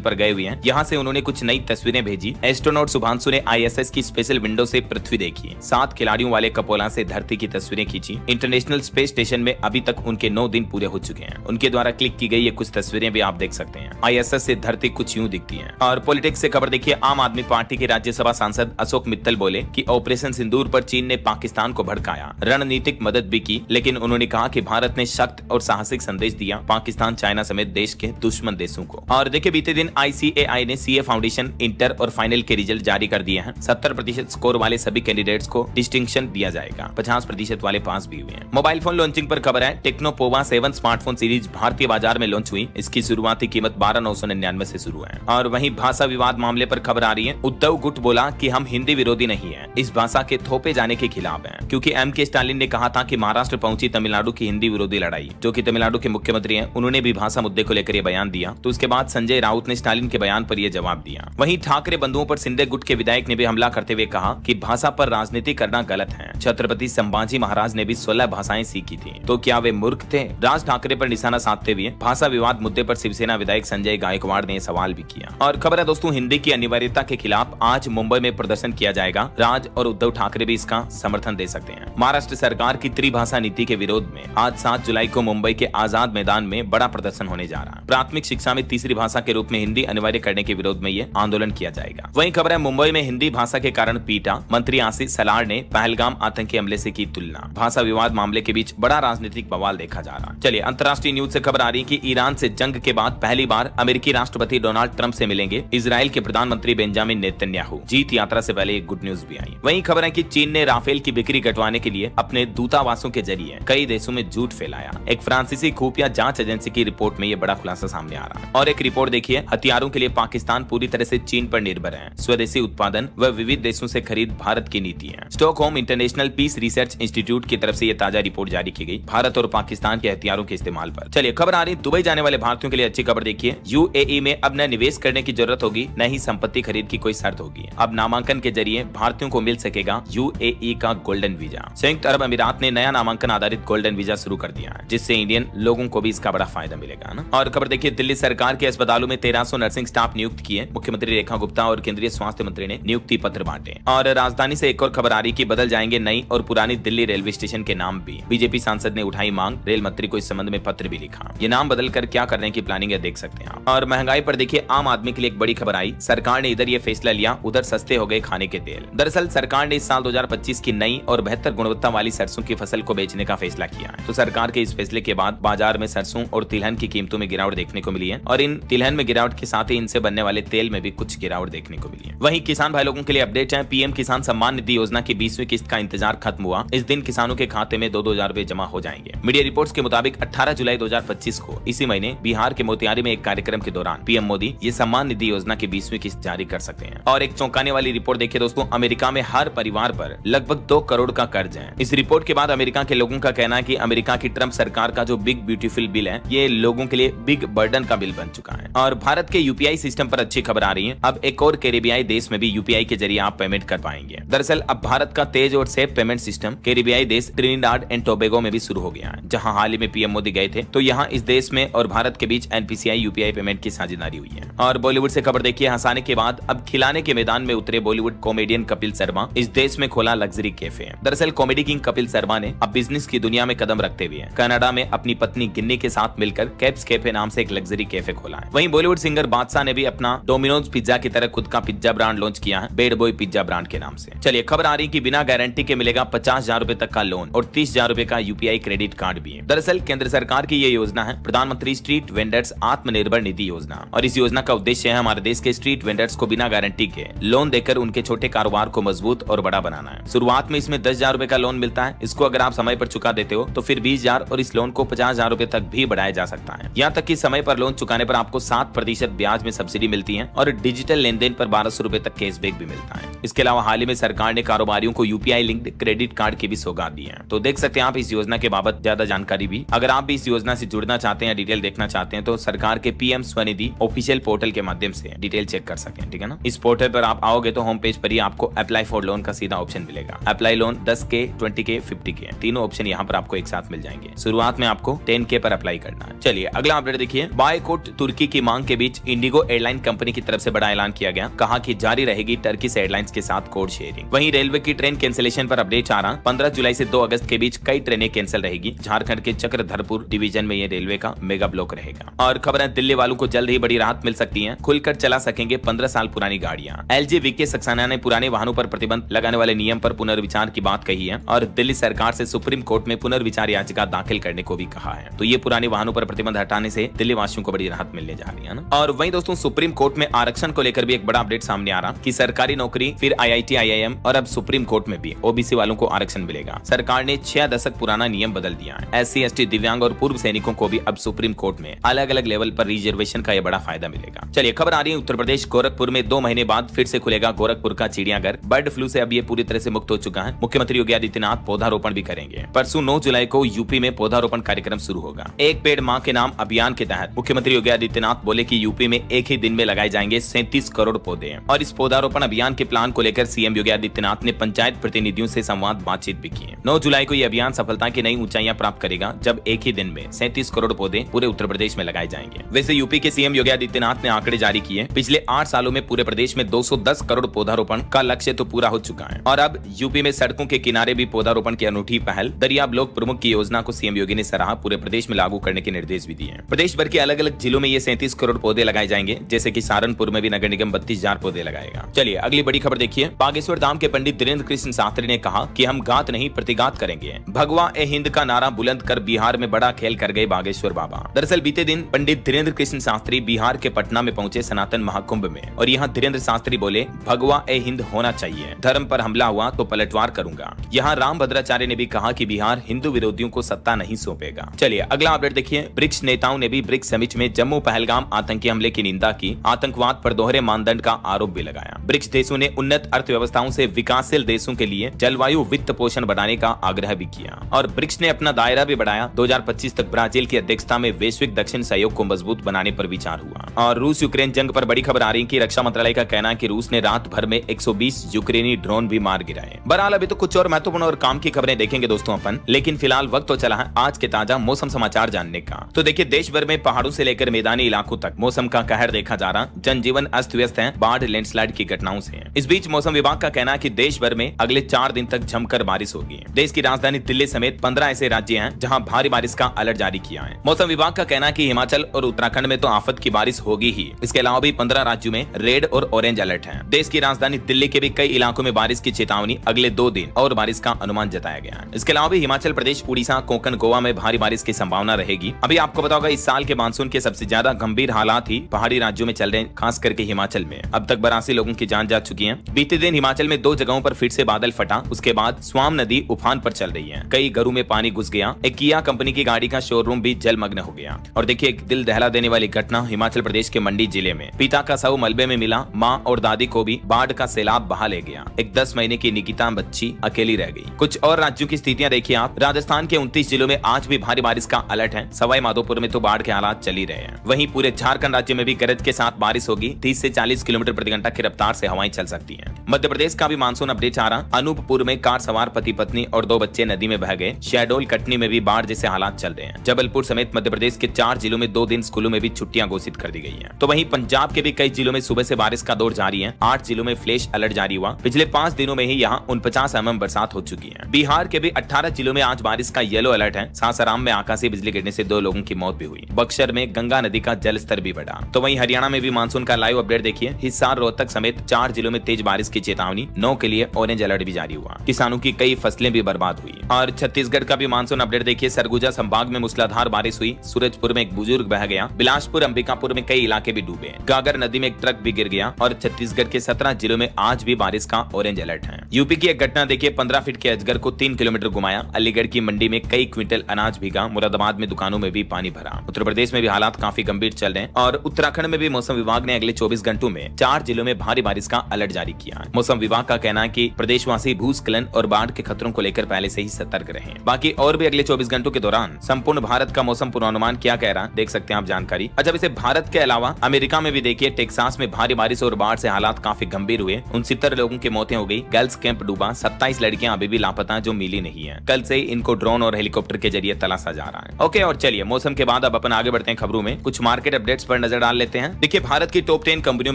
पर गए हुए हैं। यहाँ से उन्होंने कुछ नई तस्वीरें भेजी। एस्ट्रोनॉट शुभांशु ने ISS की स्पेशल विंडो से पृथ्वी देखी। 7 खिलाड़ियों वाले कपोला से धरती की तस्वीरें खींची। इंटरनेशनल स्पेस स्टेशन में अभी तक उनके 9 दिन पूरे हो चुके हैं। उनके द्वारा क्लिक की गई ये कुछ तस्वीरें भी आप देख सकते हैं। ISS से धरती कुछ यूं दिखती है। और पॉलिटिक्स से खबर देखिए। आम आदमी पार्टी के राज्यसभा सांसद अशोक मित्तल बोले कि ऑपरेशन सिंदूर पर चीन ने पाकिस्तान को भड़काया, रणनीतिक मदद भी की, लेकिन उन्होंने कहा कि भारत ने सख्त और साहसिक संदेश दिया पाकिस्तान, चाइना समेत देश के दुश्मन देशों को। और देखिए बीते दिन ICAI ने CA फाउंडेशन इंटर और फाइनल के रिजल्ट जारी कर दिए हैं। 70% स्कोर वाले सभी कैंडिडेट्स को डिस्टिंक्शन दिया जाएगा। 50% वाले पास भी हुए हैं। मोबाइल फोन लॉन्चिंग पर खबर है। टेक्नो पोवा 7 स्मार्टफोन सीरीज भारतीय बाजार में लॉन्च हुई। इसकी शुरुआती कीमत 12,999 से शुरू है। और वहीं भाषा विवाद मामले पर खबर आ रही है। उद्धव गुट बोला कि हम हिंदी विरोधी नहीं है, इस भाषा के थोपे जाने के खिलाफ हैं, क्योंकि MK स्टालिन ने कहा था कि महाराष्ट्र पहुंची तमिलनाडु की हिंदी विरोधी लड़ाई। जो कि तमिलनाडु के मुख्यमंत्री हैं, उन्होंने भी भाषा मुद्दे को लेकर यह बयान दिया। तो उसके बाद संजय राउत ने स्टालिन के बयान पर यह जवाब दिया। वहीं ठाकरे बंधुओं पर शिंदे गुट के विधायक ने भी हमला करते हुए कहा कि भाषा पर राजनीति करना गलत है। छत्रपति संभाजी महाराज ने भी 16 भाषाएं सीखी थी, तो क्या वे मूर्ख थे? राज ठाकरे पर निशाना साधते हुए भाषा विवाद मुद्दे पर शिवसेना विधायक संजय गायकवाड़ ने सवाल भी किया। और खबर है दोस्तों, हिंदी की अनिवार्यता के खिलाफ आज मुंबई में प्रदर्शन किया जाएगा। राज और उद्धव ठाकरे भी इसका समर्थन दे सकते हैं। महाराष्ट्र सरकार की त्रिभाषा नीति के विरोध में आज 7 जुलाई को मुंबई के आजाद मैदान में बड़ा प्रदर्शन होने जा रहा है। प्राथमिक शिक्षा में तीसरी भाषा के रूप में हिंदी अनिवार्य करने के विरोध में यह आंदोलन किया जाएगा। वहीं खबर है मुंबई में हिंदी भाषा के कारण पीटा। मंत्री आशीष सलार ने पहलगाम आतंकी हमले से की तुलना। भाषा विवाद मामले के बीच बड़ा राजनीतिक बवाल देखा जा रहा है। चलिए अंतर्राष्ट्रीय न्यूज से खबर आ रही है कि ईरान से जंग के बाद पहली बार अमेरिकी राष्ट्रपति डोनाल्ड ट्रंप से मिलेंगे इजराइल के प्रधानमंत्री बेंजामिन नेतन्याहू। जीत यात्रा से पहले एक गुड न्यूज भी आई। वहीं खबर है कि चीन ने राफेल की बिक्री घटवाने के लिए अपने दूतावासों के जरिए कई देशों में झूठ फैलाया। एक फ्रांसीसी खुफिया जांच एजेंसी की रिपोर्ट में ये बड़ा खुलासा सामने आ रहा है। और एक रिपोर्ट देखिए, हथियारों के लिए पाकिस्तान पूरी तरह से चीन पर निर्भर है। स्वदेशी उत्पादन व विविध देशों से खरीद भारत की नीति है। Stockholm International Peace Research Institute की तरफ से ये ताजा रिपोर्ट जारी की गई भारत और पाकिस्तान के हथियारों के इस्तेमाल पर। चलिए खबर आ रही दुबई जाने वाले भारतीयों के लिए अच्छी खबर देखिए। UAE में अब न निवेश करने की जरूरत होगी, न ही संपत्ति खरीद की कोई शर्त होगी। अब नामांकन के जरिए भारतीयों को मिल सकेगा UAE का गोल्डन वीजा। संयुक्त अरब अमीरात ने नया नामांकन आधारित गोल्डन वीजा शुरू कर दिया है, जिससे इंडियन लोगों को भी इसका बड़ा फायदा मिलेगा ना। और खबर देखिए, दिल्ली सरकार के अस्पतालों में 1300 नर्सिंग स्टाफ नियुक्त किए। मुख्यमंत्री रेखा गुप्ता और केंद्रीय स्वास्थ्य मंत्री ने नियुक्ति पत्र बांटे। और राजधानी से एक और खबर आ रही कि बदल जाएंगे नई और पुरानी दिल्ली रेलवे स्टेशन के नाम भी। बीजेपी सांसद ने उठाई मांग, रेल मंत्री को इस संबंध में पत्र भी लिखा। ये नाम बदल कर क्या करने की प्लानिंग है देख सकते हैं आप। और महंगाई पर देखिए, आम आदमी के लिए एक बड़ी खबर आई। सरकार ने इधर ये फैसला लिया, उधर सस्ते हो गए खाने के तेल। दरअसल सरकार ने इस साल 2025 की नई और बेहतर गुणवत्ता वाली सरसों की फसल को बेचने का फैसला किया है। तो सरकार के इस फैसले के बाद बाजार में सरसों और तिलहन की कीमतों में गिरावट देखने को मिली है। और इन तिलहन में गिरावट के साथ ही इनसे बनने वाले तेल में भी कुछ गिरावट देखने को मिली है। वहीं किसान भाई लोगों के लिए अपडेट है। PM किसान सम्मान निधि योजना की 20वीं किस्त का इंतजार खत्म हुआ। इस दिन किसानों के खाते में 2-2 हजार रुपए जमा हो जाएंगे। मीडिया रिपोर्ट्स के मुताबिक 18 जुलाई 2025 को इसी महीने बिहार के मोतिहारी में एक कार्यक्रम के दौरान PM मोदी ये सम्मान निधि योजना की 20वीं किस्त जारी कर सकते हैं। और एक चौंकाने वाली रिपोर्ट देखिए दोस्तों, अमेरिका में हर परिवार पर लगभग 2 करोड़ का कर्ज है। इस रिपोर्ट के बाद अमेरिका के लोगों का कहना है कि अमेरिका की ट्रंप सरकार का जो बिग ब्यूटीफुल बिल है, ये लोगों के लिए बिग बर्डन का बिल बन चुका है। और भारत के UPI सिस्टम पर अच्छी खबर आ रही है। अब एक और कैरेबियाई देश में भी UPI के जरिए आप पेमेंट कर पाएंगे। दरअसल अब भारत का तेज और सेफ पेमेंट सिस्टम कैरेबियाई देश ट्रिनिडाड एंड टोबैगो में भी शुरू हो गया है, जहां हाल ही में PM मोदी गए थे। तो यहाँ इस देश में और भारत के बीच NPCI UPI पेमेंट की साझेदारी हुई है। और बॉलीवुड से खबर देखिए, हंसाने के बाद अब खिलाने के मैदान में उतरे बॉलीवुड कॉमेडियन कपिल शर्मा। इस देश में खोला लग्जरी कैफे। दरअसल कॉमेडी किंग कपिल शर्मा ने अब बिजनेस की दुनिया में कदम रखते हुए कनाडा में अपनी पत्नी गिन्नी के साथ मिलकर कैप्स कैफे नाम से एक लग्जरी कैफे खोला है। वहीं बॉलीवुड सिंगर बादशाह ने भी अपना डोमिनोज पिज्जा की तरह खुद का पिज्जा ब्रांड लॉन्च किया है, बैड बॉय पिज्जा ब्रांड के नाम से। चलिए खबर आ रही कि बिना गारंटी के मिलेगा 50,000 रुपए तक का लोन और 30,000 रुपए का UPI क्रेडिट कार्ड भी है। दरअसल केंद्र सरकार की ये योजना है प्रधानमंत्री स्ट्रीट वेंडर्स आत्मनिर्भर निधि योजना। और इस योजना का उद्देश्य है हमारे देश के स्ट्रीट वेंडर्स को बिना गारंटी के लोन देकर उनके छोटे कारोबार को मजबूत और बड़ा बनाना है। शुरुआत में इसमें 10,000 रुपए का लोन मिलता है। इसको अगर आप समय पर चुका देते हो तो फिर 20,000 और इस लोन को 50,000 रुपए तक भी बढ़ाया जा सकता है। यहाँ तक कि समय पर लोन चुकाने पर आपको 7% ब्याज में सब्सिडी मिलती है और डिजिटल लेन देन पर 1200 रुपए तक कैशबैक भी मिलता है। इसके अलावा हाल ही में सरकार ने कारोबारियों को UPI लिंक्ड क्रेडिट कार्ड की भी सौगात दी है। तो देख सकते हैं आप इस योजना के बाबत ज्यादा जानकारी भी। अगर आप भी इस योजना से जुड़ना चाहते चाहते हैं, डिटेल देखना चाहते हैं तो सरकार के पीएम स्वनिधि ऑफिशियल पोर्टल के माध्यम से डिटेल चेक कर सकें, ठीक है ना। इस पोर्टल पर आप आओगे तो होम पेज पर ही आपको अप्लाई फॉर लोन का सीधा ऑप्शन मिलेगा। Apply loan 10K, 20K, 50K तीनों ऑप्शन यहाँ पर आपको एक साथ मिल जाएंगे। शुरुआत में आपको 10K पर अप्लाई करना है। चलिए अगला अपडेट देखिए। बायकॉट तुर्की की मांग के बीच इंडिगो एयरलाइन कंपनी की तरफ से बड़ा ऐलान किया गया। कहा कि जारी रहेगी टर्किश एयरलाइंस के साथ कोड शेयरिंग। वहीं रेलवे की ट्रेन कैंसिलेशन पर अपडेट आ रहा। 15 जुलाई से 2 अगस्त के बीच कई ट्रेनें कैंसिल रहेगी। झारखंड के चक्रधरपुर डिवीजन में ये रेलवे का मेगा ब्लॉक रहेगा। और खबर है दिल्ली वालों को जल्द ही बड़ी राहत मिल सकती है। खुलकर चला सकेंगे 15 साल पुरानी गाड़ियां। एलजी वीके सक्सेना ने पुराने वाहनों पर प्रतिबंध लगाने वाले नियम पर पुनर्विचार की बात कही है और दिल्ली सरकार से सुप्रीम कोर्ट में पुनर्विचार याचिका दाखिल करने को भी कहा है। तो ये पुराने वाहनों पर प्रतिबंध हटाने से दिल्ली वासियों को बड़ी राहत मिलने जा रही है ना। और वहीं दोस्तों सुप्रीम कोर्ट में आरक्षण को लेकर भी एक बड़ा अपडेट सामने आ रहा कि सरकारी नौकरी, फिर IIT, IIM और अब सुप्रीम कोर्ट में भी ओबीसी वालों को आरक्षण मिलेगा। सरकार ने 6 दशक पुराना नियम बदल दिया है। SC, ST, दिव्यांग और पूर्व सैनिकों को भी अब सुप्रीम कोर्ट में अलग अलग लेवल पर रिजर्वेशन का यह बड़ा फायदा मिलेगा। चलिए खबर आ रही है उत्तर प्रदेश गोरखपुर में 2 महीने बाद फिर से खुलेगा गोरखपुर का चिड़ियाघर। बर्ड फ्लू से अब ये पूरी तरह से मुक्त हो चुका है। मुख्यमंत्री योगी आदित्यनाथ पौधारोपण भी करेंगे। परसों 9 जुलाई को यूपी में पौधारोपण कार्यक्रम शुरू होगा। एक पेड़ मां के नाम अभियान के तहत मुख्यमंत्री योगी आदित्यनाथ बोले कि यूपी में एक ही दिन में लगाए जाएंगे 37 करोड़ पौधे। और इस पौधारोपण अभियान के प्लान को लेकर सीएम योगी आदित्यनाथ ने पंचायत प्रतिनिधियों से संवाद बातचीत भी की। 9 जुलाई को यह अभियान सफलता की नई ऊंचाइयां प्राप्त करेगा जब एक ही दिन में 37 करोड़ पौधे पूरे उत्तर प्रदेश में लगाए जाएंगे। वैसे यूपी के सीएम योगी आदित्यनाथ ने आंकड़े जारी किए। पिछले 8 सालों में पूरे प्रदेश में 210 करोड़ पौधारोपण का लक्ष्य तो पूरा हो चुका है। और अब यूपी में सड़कों के किनारे भी पौधारोपण की अनूठी पहल दरिया ब्लॉक प्रमुख की योजना को सीएम योगी ने सराहा। पूरे प्रदेश में लागू करने के निर्देश भी दिए। प्रदेश भर के अलग अलग जिलों में ये 37 करोड़ पौधे लगाए जाएंगे। जैसे कि सहारनपुर में भी नगर निगम 32,000 पौधे लगाएगा। चलिए अगली बड़ी खबर देखिए। बागेश्वर धाम के पंडित धीरेन्द्र कृष्ण शास्त्री ने कहा कि हम गात नहीं प्रतिगात करेंगे। भगवा ए हिंद का नारा बुलंद कर बिहार में बड़ा खेल कर गए बागेश्वर बाबा। दरअसल बीते दिन पंडित धीरेन्द्र कृष्ण शास्त्री बिहार के पटना में पहुंचे सनातन महाकुंभ में और यहाँ धीरेन्द्र शास्त्री बोले भगवा ए हिंद होना चाहिए। धर्म पर हमला हुआ तो पलटवार करूंगा। यहाँ राम भद्राचार्य ने भी कहा कि बिहार हिंदू विरोधियों को सत्ता नहीं सौंपेगा। चलिए अगला अपडेट देखिए। ब्रिक्स नेताओं ने भी ब्रिक्स समिट में जम्मू पहलगाम आतंकी हमले की निंदा की। आतंकवाद पर दोहरे मानदंड का आरोप भी लगाया। ब्रिक्स देशों ने उन्नत अर्थव्यवस्थाओं से विकासशील देशों के लिए जलवायु वित्त पोषण बढ़ाने का आग्रह भी किया। और ब्रिक्स ने अपना दायरा भी बढ़ाया। 2025 तक ब्राजील की अध्यक्षता में वैश्विक दक्षिण सहयोग को मजबूत बनाने पर विचार हुआ। और रूस यूक्रेन जंग पर बड़ी खबर आ रही है कि रक्षा मंत्रालय का कहना है कि रूस ने रात भर में 120 यूक्रेनी ड्रोन भी मार गिराए। बहरहाल अभी तो कुछ और महत्वपूर्ण और काम की खबरें देखेंगे दोस्तों अपन, लेकिन फिलहाल वक्त तो चला है आज के ताजा मौसम समाचार जानने का। तो देखिए देश भर में पहाड़ों से लेकर मैदानी इलाकों तक मौसम का कहर देखा जा रहा। जनजीवन अस्त व्यस्त है बाढ़ लैंडस्लाइड की घटनाओं से। इस बीच मौसम विभाग का कहना है कि देश भर में अगले 4 दिन तक जमकर बारिश होगी। देश की राजधानी दिल्ली समेत 15 ऐसे राज्य हैं जहां भारी बारिश का अलर्ट जारी किया है। मौसम विभाग का कहना है कि हिमाचल और उत्तराखंड में तो आफत की बारिश होगी ही। इसके अलावा भी 15 राज्यों में रेड और ऑरेंज अलर्ट है। देश की राजधानी दिल्ली के भी कई इलाकों में बारिश की चेतावनी, अगले 2 दिन और बारिश का अनुमान जताया गया है। इसके अलावा भी हिमाचल प्रदेश, उड़ीसा, कोंकण, गोवा में भारी बारिश की संभावना रहेगी। अभी आपको बताओगा इस साल के मानसून के सबसे ज्यादा गंभीर हालात ही पहाड़ी राज्यों में चल रहे हैं, खास करके हिमाचल में। अब तक 82 लोगों की जान जा चुकी है। बीते दिन हिमाचल में 2 जगहों पर फिर से बादल फटा। उसके बाद स्वाम नदी उफान पर चल रही है। कई घरों में पानी घुस गया। एक किया कंपनी की गाड़ी का शोरूम भी जलमग्न हो गया। और देखिए एक दिल दहला देने वाली घटना हिमाचल प्रदेश के मंडी जिले में। पिता का शव मलबे में मिला। मां और दादी को भी बाढ़ का सैलाब बहा ले गया। एक 10 महीने की निकिता बच्ची अकेली रह गई। कुछ और राज्यों की स्थितियां देखिए आप। राजस्थान के 29 जिलों में आज भी भारी बारिश का अलर्ट है। सवाई माधोपुर में तो बाढ़ के हालात चल ही रहे हैं। वहीं पूरे झारखंड राज्य में भी गरज के साथ बारिश होगी। 30 से 40 किलोमीटर प्रति घंटा की रफ्तार से हवाएं चल सकती हैं। मध्य प्रदेश का भी मानसून अपडेट आ रहा। अनूपपुर में कार सवार पति पत्नी और 2 बच्चे नदी में बह गए। शहडोल कटनी में भी बाढ़ जैसे हालात चल रहे हैं। जबलपुर समेत मध्य प्रदेश के 4 जिलों में 2 दिन स्कूलों में भी छुट्टियां घोषित कर दी गई हैं। तो वहीं पंजाब के भी कई जिलों में सुबह से बारिश का दौर जारी है। 8 जिलों में फ्लैश अलर्ट जारी हुआ। पिछले 5 दिनों में ही यहाँ 49 mm बरसात हो चुकी है। बिहार के भी 18 जिलों में आज बारिश का येलो अलर्ट है। सासाराम में आकाशीय बिजली गिरने से 2 लोगों की मौत भी हुई। बक्सर में गंगा नदी का जल स्तर भी बढ़ा। तो वहीं हरियाणा में भी मानसून का लाइव अपडेट देखिए। हिसार, रोहतक समेत 4 जिलों में तेज बारिश की चेतावनी। 9 के लिए ऑरेंज अलर्ट भी जारी हुआ। किसानों की कई फसलें भी बर्बाद हुई। और छत्तीसगढ़ का भी मानसून अपडेट देखिए। सरगुजा संभाग में मूसलाधार बारिश हुई। सूरजपुर में एक बुजुर्ग बह गया। बिलासपुर, अंबिकापुर में कई इलाके भी डूबे। गागर नदी में एक ट्रक भी गिर गया। और छत्तीसगढ़ के 17 जिलों में आज भी बारिश का ऑरेंज अलर्ट है। यूपी की एक घटना देखिए। 15 फीट के अजगर को 3 किलोमीटर घुमाया। अलीगढ़ की मंडी में कई क्विंटल अनाज भीगा। मुरादाबाद में दुकानों में भी पानी भरा। उत्तर प्रदेश में भी हालात काफी गंभीर चल रहे हैं। और उत्तराखंड में भी मौसम विभाग ने अगले 24 घंटों में 4 जिलों में भारी बारिश का अलर्ट जारी किया है। मौसम विभाग का कहना है कि प्रदेशवासी भूस्खलन और बाढ़ के खतरों को लेकर पहले से ही सतर्क रहे। बाकी और भी अगले 24 घंटों के दौरान संपूर्ण भारत का मौसम पूर्वानुमान क्या कह रहा है देख सकते हैं आप जानकारी। अच्छा, वैसे भारत के अलावा अमेरिका में भी देखिए टेक्सास में भारी बारिश और बाढ़ से हालात काफी गंभीर हुए। 69 लोगों की मौतें हो गई। गर्ल्स कैंप डूबा। 27 लड़कियां अभी भी लापता जो मिली नहीं है। कल से इनको ड्रोन और हेलीकॉप्टर के जरिए तलाशा जा रहा है। ओके, और चलिए मौसम के बाद अब अपन आगे बढ़ते हैं खबरों में। कुछ मार्केट अपडेट्स पर नजर डाल लेते हैं। देखिए, भारत की टॉप 10 कंपनियों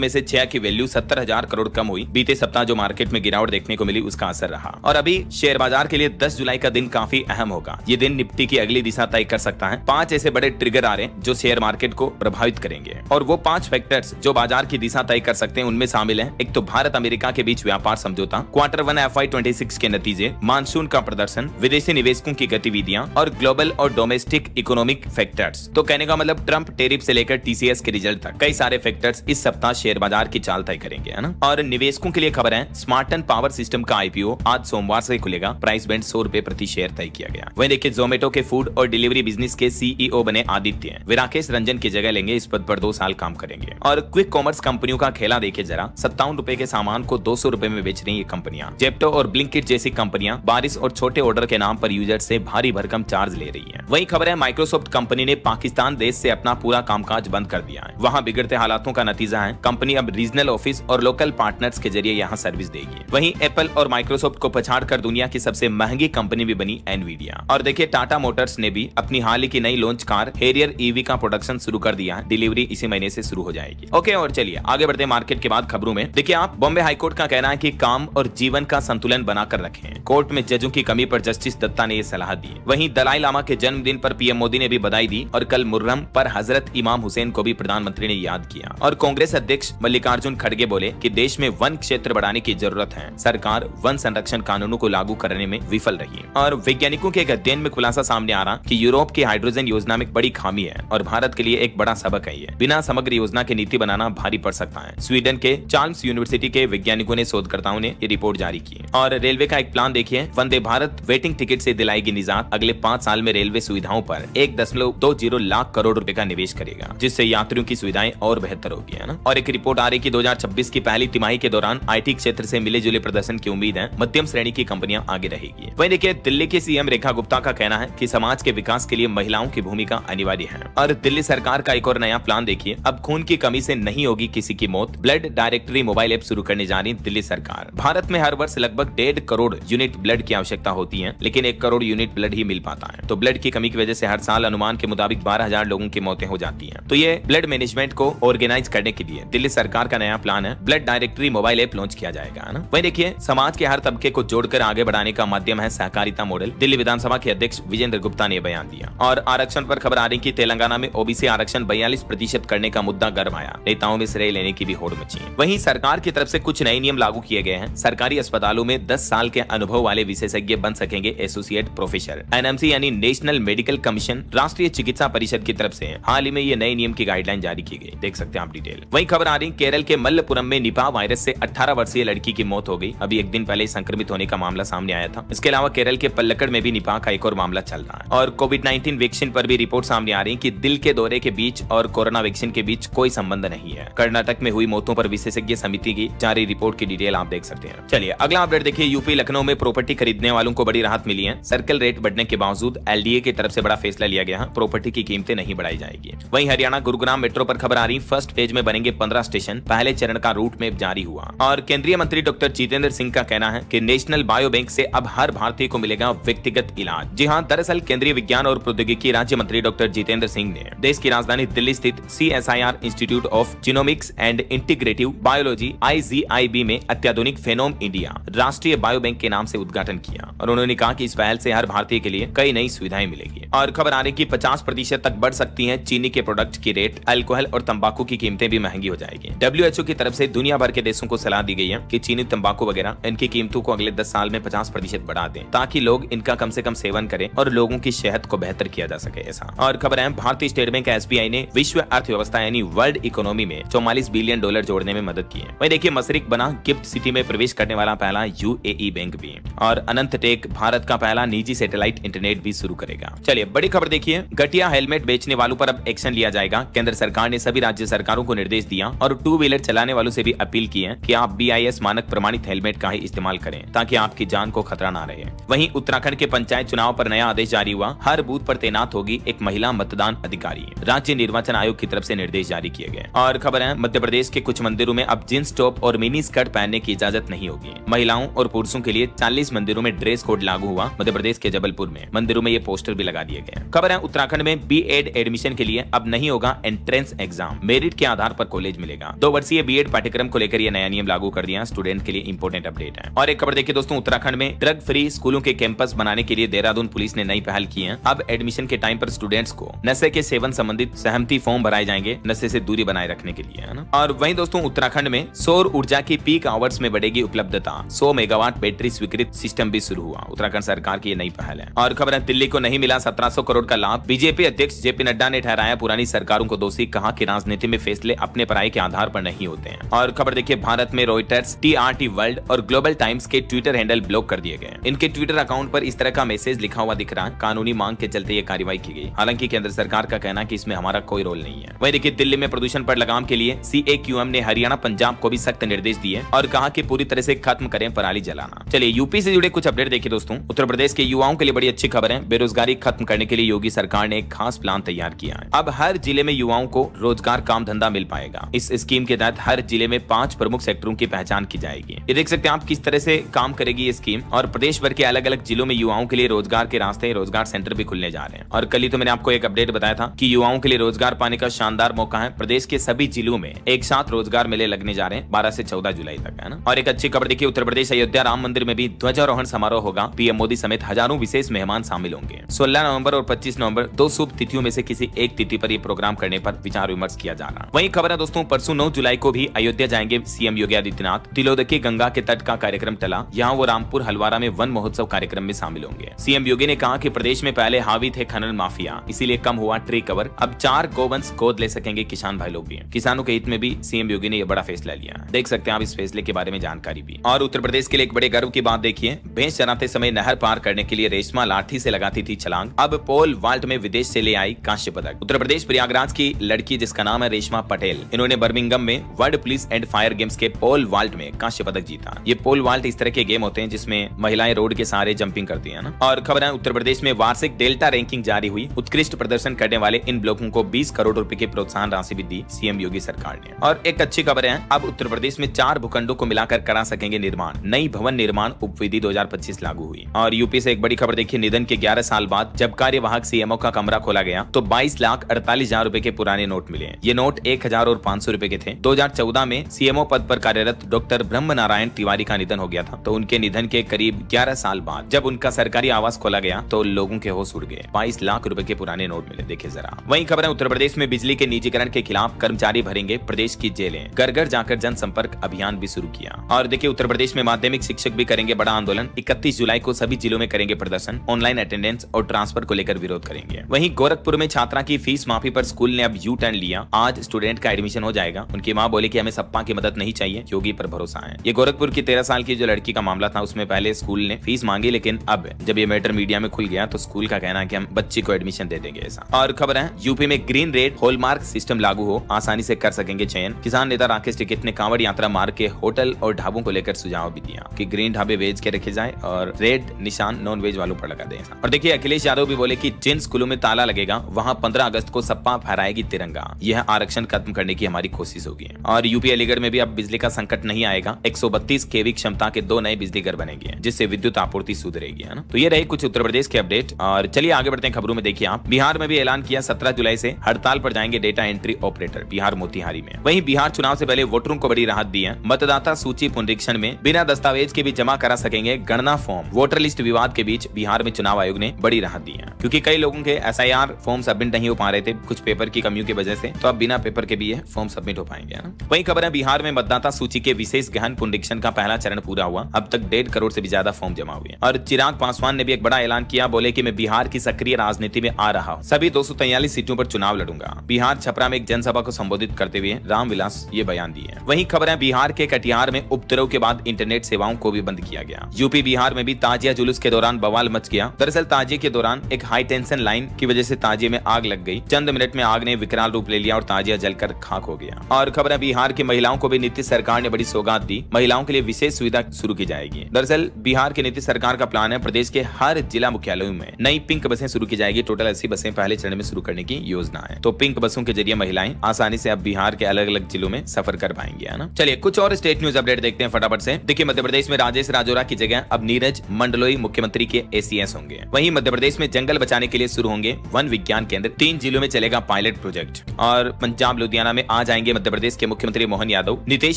में से 6 की वैल्यू 70,000 करोड़ कम हुई। बीते सप्ताह जो मार्केट में गिरावट देखने को मिली उसका असर रहा। और अभी शेयर बाजार के लिए 10 जुलाई का दिन काफी अहम होगा। ये दिन निफ्टी की अगली दिशा तय कर सकता है। 5 ऐसे बड़े ट्रिगर आ रहे हैं जो शेयर मार्केट को प्रभावित करेंगे, और वो 5 फैक्टर्स जो बाजार की दिशा तय कर सकते हैं उनमें शामिल है। एक तो भारत अमेरिका के बीच व्यापार समझौता, Q1 FY26 के नतीजे, मानसून का प्रदर्शन, विदेशी निवेशकों की गतिविधियां और ग्लोबल और डोमेस्टिक इकोनॉमिक फैक्टर्स। तो कहने का मतलब ट्रंप टेरिफ से लेकर TCS के रिजल्ट तक कई सारे फैक्टर्स इस सप्ताह शेयर बाजार की चाल तय करेंगे, है ना। और निवेशकों के लिए खबर है, स्मार्टन पावर सिस्टम का IPO आज सोमवार से खुलेगा। प्राइस बैंड 100 रुपए प्रति शेयर तय किया गया। वहीं देखिए, जोमेटो के फूड और डिलीवरी बिजनेस के CEO बने आदित्य वे राकेश रंजन की जगह लेंगे। इस पद पर 2 साल काम करेंगे। और क्विक कॉमर्स कंपनियों का खेला देखिए जरा। 57 रुपए के सामान को 200 रुपए में बेच रही ये कंपनियां। जेप्टो और ब्लिंकिट जैसी कंपनियां बारिश और छोटे ऑर्डर के नाम पर यूजर से भारी भरकम चार्ज ले रही है। वही खबर है, माइक्रोसॉफ्ट कंपनी ने पाकिस्तान देश से अपना पूरा कामकाज बंद कर दिया है। वहां बिगड़ते हालातों का नतीजा है कंपनी अब रीजनल ऑफिस और लोकल पार्टनर्स के जरिए यहां सर्विस देगी। वहीं एप्पल और माइक्रोसॉफ्ट को पछाड़कर दुनिया की सबसे महंगी कंपनी भी बनी एनवीडिया। और देखिए, टाटा मोटर्स ने भी अपनी हाल ही की नई लॉन्च कार हैरियर EV का प्रोडक्शन शुरू कर दिया है। डिलीवरी इसी महीने से शुरू हो जाएगी। ओके, और चलिए आगे बढ़ते हैं मार्केट के बाद खबरों में। देखिए, आप बॉम्बे हाईकोर्ट का कहना है कि काम और जीवन का संतुलन बनाकर रखें। कोर्ट में जजों की कमी पर जस्टिस दत्ता ने यह सलाह दी। वहीं दलाई लामा के जन्मदिन पर PM मोदी ने भी बधाई दी। और कल मुहर्रम पर हजरत इमाम हुसैन को भी प्रधानमंत्री ने याद किया। और कांग्रेस अध्यक्ष मल्लिकार्जुन खड़गे बोले कि देश में वन क्षेत्र बढ़ाने की जरूरत है। सरकार वन संरक्षण कानूनों को लागू करने में विफल रही। और वैज्ञानिकों के एक अध्ययन में खुलासा सामने आ रहा कि यूरोप की हाइड्रोजन योजना में बड़ी खामी है और भारत के लिए एक बड़ा सबक है। ये बिना समग्र योजना की नीति बनाना भारी पड़ सकता है। स्वीडन के चार्ल्स यूनिवर्सिटी के वैज्ञानिकों ने शोधकर्ताओं ने ये रिपोर्ट जारी की। और रेलवे का एक प्लान देखिए, वंदे भारत वेटिंग टिकट से दिलाएगी निजात। अगले 5 साल में रेलवे सुविधाओं पर 1.20 लाख करोड़ रुपए का निवेश करेगा, जिससे यात्रियों की सुविधाएं और बेहतर होगी, है ना। और एक रिपोर्ट आ रही कि 2026 की पहली तिमाही के दौरान IT क्षेत्र से मिले जुले प्रदर्शन की उम्मीद है। मध्यम श्रेणी की कंपनियां आगे रहेगी। वहीं देखिए, दिल्ली की CM रेखा गुप्ता का कहना है कि समाज के विकास के लिए महिलाओं की भूमिका अनिवार्य है। और दिल्ली सरकार का एक और नया प्लान देखिए, अब खून की कमी से नहीं होगी किसी की मौत। ब्लड डायरेक्टरी मोबाइल ऐप शुरू करने जा रही दिल्ली सरकार। भारत में हर वर्ष लगभग 1.5 करोड़ यूनिट ब्लड की आवश्यकता होती है, लेकिन 1 करोड़ यूनिट ब्लड ही मिल पाता है। तो ब्लड की कमी की वजह से हर साल अनुमान के मुताबिक 12,000 लोगों की मौतें हो जाती हैं। तो ये ब्लड मैनेजमेंट को ऑर्गेनाइज करने के लिए दिल्ली सरकार का नया प्लान है। Blood directory mobile app launch किया जाएगा, है ना। वहीं देखिए, समाज के हर तबके को जोड़कर आगे बढ़ाने का माध्यम है सहकारिता मॉडल। दिल्ली विधानसभा के अध्यक्ष विजेंद्र गुप्ता ने बयान दिया। और आरक्षण पर खबर आ रही कि तेलंगाना में OBC आरक्षण 42% करने का मुद्दा गर्म आया। नेताओं में श्रेय लेने की भी होड़ मची। वहीं सरकार की तरफ से कुछ नए नियम लागू किए गए हैं। सरकारी अस्पतालों में 10 साल के अनुभव वाले विशेषज्ञ बन सकेंगे एसोसिएट प्रोफेसर। NMC यानी नेशनल मेडिकल कमीशन, राष्ट्रीय चिकित्सा परिषद की तरफ से हाल ही में ये नए नियम की गाइडलाइन जारी की गई। देख सकते हैं आप डिटेल। वही खबर आ रही, केरल के मल्लपुरम में निपाह वायरस से 18 वर्षीय लड़की की मौत हो गई। अभी एक दिन पहले संक्रमित होने का मामला सामने आया था। इसके अलावा केरल के पल्लक्कड़ में भी निपाह का एक और मामला चल रहा है। और कोविड-19 वैक्सीन पर भी रिपोर्ट सामने आ रही कि दिल के दौरे के बीच और कोरोना वैक्सीन के बीच कोई संबंध नहीं है। कर्नाटक में हुई मौतों पर विशेषज्ञ समिति की जारी रिपोर्ट की डिटेल आप देख सकते हैं। चलिए अगला अपडेट देखिए, यूपी लखनऊ में प्रॉपर्टी खरीदने वालों को बड़ी राहत मिली है। सर्कल रेट बढ़ने के बावजूद LDA की तरफ से बड़ा फैसला लिया गया है। प्रॉपर्टी की कीमतें नहीं बढ़ाई जाएगी। वहीं हरियाणा गुरुग्राम मेट्रो पर खबर आ रही, फर्स्ट फेज में बनेंगे 15 स्टेशन। पहले चरण का रूट मैप जारी हुआ। और केंद्रीय मंत्री डॉक्टर जितेंद्र सिंह का कहना है कि नेशनल बायो बैंक से अब हर भारतीय को मिलेगा व्यक्तिगत इलाज। जी हां, दरअसल केंद्रीय विज्ञान और प्रौद्योगिकी राज्य मंत्री डॉक्टर जितेंद्र सिंह ने देश की राजधानी दिल्ली स्थित CSIR institute of genomics and integrative biology IGIB में अत्याधुनिक फेनोम इंडिया राष्ट्रीय बायो बैंक के नाम से उद्घाटन किया। और उन्होंने कहा कि इस पहल से हर भारतीय के लिए कई नई सुविधाएं मिलेगी। और खबर आ रही कि 50% तक बढ़ सकती है चीनी के प्रोडक्ट की रेट। अल्कोहल और तंबाकू की कीमतें भी महंगी हो जाएगी। WHO की तरफ से दुनिया भर के देशों को सलाह दी गई है कि चीनी, तंबाकू वगैरह इनकी कीमतों को अगले 10 साल में 50% बढ़ा दें, ताकि लोग इनका कम से कम सेवन करें और लोगों की सेहत को बेहतर किया जा सके। ऐसा और खबर है, भारतीय स्टेट बैंक SBI ने विश्व अर्थव्यवस्था यानी वर्ल्ड इकोनॉमी में $44 बिलियन जोड़ने में मदद की है। वहीं देखिए, मसरिक बना गिफ्ट सिटी में प्रवेश करने वाला पहला UAE बैंक भी। और अनंत टेक भारत का पहला निजी सैटेलाइट इंटरनेट भी शुरू करेगा। चलिए बड़ी खबर देखिए, घटिया हेलमेट बेचने वालों पर अब एक्शन लिया जाएगा। केंद्र सरकार ने सभी राज्य सरकारों को निर्देश दिया और 2 व्हीलर चलाने वालों से भी अपील की है कि आप BIS मानक प्रमाणित हेलमेट का ही इस्तेमाल करें ताकि आपकी जान को खतरा ना रहे। वहीं उत्तराखंड के पंचायत चुनाव पर नया आदेश जारी हुआ। हर बूथ पर तैनात होगी एक महिला मतदान अधिकारी। राज्य निर्वाचन आयोग की तरफ से निर्देश जारी किए गए। और खबर है मध्य प्रदेश के कुछ मंदिरों में अब जींस टॉप और मिनी स्कर्ट पहनने की इजाजत नहीं होगी। महिलाओं और पुरुषों के लिए 40 मंदिरों में ड्रेस कोड लागू हुआ। मध्य प्रदेश के जबलपुर में मंदिरों में ये पोस्टर भी लगा दिए गए। खबर है उत्तराखंड में B.Ed एडमिशन के लिए अब नहीं होगा एंट्रेंस एग्जाम, मेरिट के आधार पर कॉलेज मिलेगा। 2 वर्षीय B.Ed पाठ्यक्रम को लेकर यह नया नियम लागू कर दिया। स्टूडेंट के लिए इंपोर्टेंट अपडेट है। और एक खबर देखिए दोस्तों, उत्तराखंड में ड्रग फ्री स्कूलों के कैंपस बनाने के लिए देहरादून पुलिस ने नई पहल की है। अब एडमिशन के टाइम पर स्टूडेंट्स को नशे के सेवन संबंधित सहमति फॉर्म भराए जाएंगे, नशे से दूरी बनाए रखने के लिए, है ना। और वहीं दोस्तों उत्तराखंड में सौर ऊर्जा की पीक आवर्स में बढ़ेगी उपलब्धता। 100 मेगावाट बैटरी स्वीकृत सिस्टम भी शुरू हुआ। उत्तराखंड सरकार की ये नई पहल है। और खबर है दिल्ली को नहीं मिला 1700 करोड़ का लाभ। बीजेपी अध्यक्ष JP नड्डा ने ठहराया पुरानी सरकारों को दोषी, कहा कि राजनीति में फैसले अपने पराये के आधार पर नहीं होते हैं। और खबर देखिए भारत में रॉयटर्स, TRT वर्ल्ड और ग्लोबल टाइम्स के ट्विटर हैंडल ब्लॉक कर दिए गए। इनके ट्विटर अकाउंट पर इस तरह का मैसेज लिखा हुआ दिख रहा है। कानूनी मांग के चलते ये कार्रवाई की गई। हालांकि केंद्र सरकार का कहना है कि इसमें हमारा कोई रोल नहीं है। वहीं देखिए दिल्ली में प्रदूषण पर लगाम के लिए CAQM ने हरियाणा पंजाब को भी सख्त निर्देश दिए और कहा कि पूरी तरह से खत्म करें पराली जलाना। चलिए यूपी से जुड़े कुछ अपडेट देखिए दोस्तों। उत्तर प्रदेश के युवाओं के लिए बड़ी अच्छी खबर है। बेरोजगारी खत्म करने के लिए योगी सरकार ने एक खास प्लान तैयार किया है। अब हर जिले में युवाओं को रोजगार काम धंधा मिल पाएगा। इस स्कीम के तहत हर जिले में 5 प्रमुख सेक्टरों की पहचान की जाएगी। ये देख सकते हैं आप किस तरह से काम करेगी ये स्कीम। और प्रदेश भर के अलग अलग जिलों में युवाओं के लिए रोजगार के रास्ते, रोजगार सेंटर भी खुलने जा रहे हैं। और कल ही तो मैंने आपको एक अपडेट बताया था कि युवाओं के लिए रोजगार पाने का शानदार मौका है। प्रदेश के सभी जिलों में एक साथ रोजगार मेले लगने जा रहे हैं 12 से 14 जुलाई तक, है ना। और एक अच्छी खबर देखिए, उत्तर प्रदेश अयोध्या राम मंदिर में भी ध्वजारोहण समारोह होगा। PM मोदी समेत हजारों विशेष मेहमान शामिल होंगे। 16 नवंबर और 25 नवंबर 2 शुभ तिथियों में से किसी एक तिथि पर यह प्रोग्राम करने पर विचार विमर्श किया जा रहा है। वहीं खबर है दोस्तों, परसों 9 जुलाई को भी अयोध्या जाएंगे CM योगी आदित्यनाथ। तिलोदकी गंगा के तट का कार्यक्रम टला। यहाँ वो रामपुर हलवारा में वन महोत्सव कार्यक्रम में शामिल होंगे। CM योगी ने कहा कि प्रदेश में पहले हावी थे खनन माफिया, इसीलिए कम हुआ ट्री कवर। अब 4 गोवंश गोद ले सकेंगे किसान भाई लोग भी। किसानों के हित में भी CM योगी ने यह बड़ा फैसला लिया। देख सकते हैं आप इस फैसले के बारे में जानकारी भी। और उत्तर प्रदेश के लिए एक बड़े गर्व की बात देखिए, भैंस चराते समय नहर पार करने के लिए रेशमा लाठी से लगाती थी छलांग। अब पोल वाल्ट में विदेश से ले आई कांस्य पदक। उत्तर प्रदेश प्रयागराज की लड़की जिसका नाम है रेशमा पटेल, इन्होंने बर्मिंगम में world police and fire games के पोल वाल्ट में कांस्य पदक जीता। ये पोल वाल्ट इस तरह के गेम होते हैं जिसमें महिलाएं रोड के सहारे जंपिंग करती है ना। और खबर है उत्तर प्रदेश में वार्षिक डेल्टा रैंकिंग जारी हुई। उत्कृष्ट प्रदर्शन करने वाले इन ब्लॉकों को 20 करोड़ रुपए की प्रोत्साहन राशि भी दी CM योगी सरकार ने। और एक अच्छी खबर है, अब उत्तर प्रदेश में 4 भूखंडों को मिलाकर करा सकेंगे निर्माण। नई भवन निर्माण उपविधि 2025 लागू हुई। और यूपी से एक बड़ी खबर देखिए, निधन के 11 साल बाद जब कार्यवाहक CMO का कमरा खोला गया तो 22,48,000 रुपए के पुराने नोट मिले। ये नोट 1,000 और 500 रुपए के थे। 2014 में CMO पद पर कार्यरत डॉक्टर ब्रह्म नारायण तिवारी का निधन हो गया था। तो उनके निधन के करीब 11 साल बाद जब उनका सरकारी आवास खोला गया तो लोगों के होश उड़ गए। 22 लाख रुपए के पुराने नोट मिले, देखिए जरा। वहीं खबर है उत्तर प्रदेश में बिजली के निजीकरण के खिलाफ कर्मचारी भरेंगे प्रदेश की जेलें। घर घर जाकर जनसंपर्क अभियान भी शुरू किया। और देखिए उत्तर प्रदेश में माध्यमिक शिक्षक भी करेंगे बड़ा आंदोलन। 31 जुलाई को सभी जिलों में करेंगे प्रदर्शन। ऑनलाइन अटेंडेंस और ट्रांसफर को लेकर विरोध करेंगे। वहीं गोरखपुर में छात्रा की फीस माफी पर स्कूल ने अब U-टर्न लिया। आज स्टूडेंट का एडमिशन हो जाएगा। उनकी मां बोली कि हमें सप्पा की मदद नहीं चाहिए, योगी पर भरोसा है। ये गोरखपुर की 13 साल की जो लड़की का मामला था, उसमें पहले स्कूल ने फीस मांगी, लेकिन अब जब ये मैटर मीडिया में खुल गया तो स्कूल का कहना है कि हम बच्ची को एडमिशन दे देंगे ऐसा। और खबर है यूपी में ग्रीन रेट हॉलमार्क सिस्टम लागू हो, आसानी से कर सकेंगे चयन। किसान नेता राकेश टिकैत ने कांवड़ यात्रा मार्ग के होटल और ढाबों को लेकर सुझाव भी दिया कि ग्रीन ढाबे वेज के रखे जाए और रेड निशान नॉन वेज वालों पर लगा दें। और देखिए अखिलेश यादव भी बोले कि जिन स्कूलों में ताला लगेगा वहां 15 अगस्त को सपा फहराएगी तिरंगा। यह आरक्षण खत्म करने की हमारी कोशिश होगी। और यूपी अलीगढ़ में भी अब बिजली का संकट नहीं आएगा। 132 kV क्षमता के 2 नए बिजली घर बनेंगे जिससे विद्युत आपूर्ति सुधरेगी, है ना। तो ये रहे कुछ उत्तर प्रदेश के अपडेट। और चलिए आगे बढ़ते हैं खबरों में। देखिए आप, बिहार में भी ऐलान किया 17 जुलाई से हड़ताल पर जाएंगे data entry operator. Bihar Motihari में। वहीं बिहार चुनाव से पहले वोटरों को बड़ी राहत दी है। मतदाता सूची पुनरीक्षण में बिना दस्तावेज के भी जमा करा सकेंगे गणना फॉर्म। वोटर लिस्ट विवाद के बीच बिहार में चुनाव आयोग ने बड़ी राहत दी है, क्योंकि कई लोगों के SIR फॉर्म सबमिट नहीं हो पा रहे थे कुछ पेपर की कमियों की वजह से। तो अब बिना पेपर के भी ये फॉर्म सबमिट हो पाएंगे, है ना। वहीं खबर है बिहार में मतदाता सूची के विशेष गहन पुनरीक्षण का पहला चरण पूरा हुआ। अब तक 1.5 करोड़ से भी ज्यादा फॉर्म जमा हुए। और चिराग पासवान ने भी एक बड़ा ऐलान किया, बोले कि मैं बिहार की सक्रिय राजनीति में आ रहा हूँ, सभी 243 सीटों पर चुनाव लड़ूंगा। बिहार छपरा में एक जनसभा को संबोधित करते हुए रामविलास ये बयान दिए। वहीं खबर है बिहार के कटिहार में उपद्रव के बाद इंटरनेट सेवाओं को भी बंद किया गया। यूपी बिहार में भी ताजिया जुलूस के दौरान बवाल मच गया। दरअसल ताजिए के दौरान एक हाई टेंशन लाइन की वजह से ताजिए में आग लग गई। चंद मिनट में आग ने विकराल रूप ले लिया और ताजिया जलकर खाक हो गया। और खबर है बिहार की महिलाओं को भी नीतीश सरकार ने बड़ी सौगात दी। महिलाओं के लिए विशेष सुविधा शुरू की जाएगी। दरअसल बिहार के नीतीश सरकार का प्लान है प्रदेश के हर जिला मुख्यालयों में नई पिंक बसें शुरू की जाएगी। टोटल 80 बसें पहले चरण में शुरू करने की योजना है। तो पिंक बसों के जरिए महिलाएं आसानी से अब बिहार के अलग अलग जिलों में सफर कर पाएंगे, है ना। चलिए कुछ और स्टेट न्यूज अपडेट देखते हैं फटाफट से। देखिए मध्य प्रदेश में राजेश राजौरा की जगह अब नीरज मंडलोई मुख्यमंत्री के एसीएस होंगे। वहीं मध्य प्रदेश में जंगल बचाने के लिए शुरू होंगे वन विज्ञान केंद्र। 3 जिलों में चलेगा पायलट प्रोजेक्ट। और पंजाब लुधियाना में आ जाएंगे मध्य प्रदेश के मुख्यमंत्री मोहन यादव। नीतीश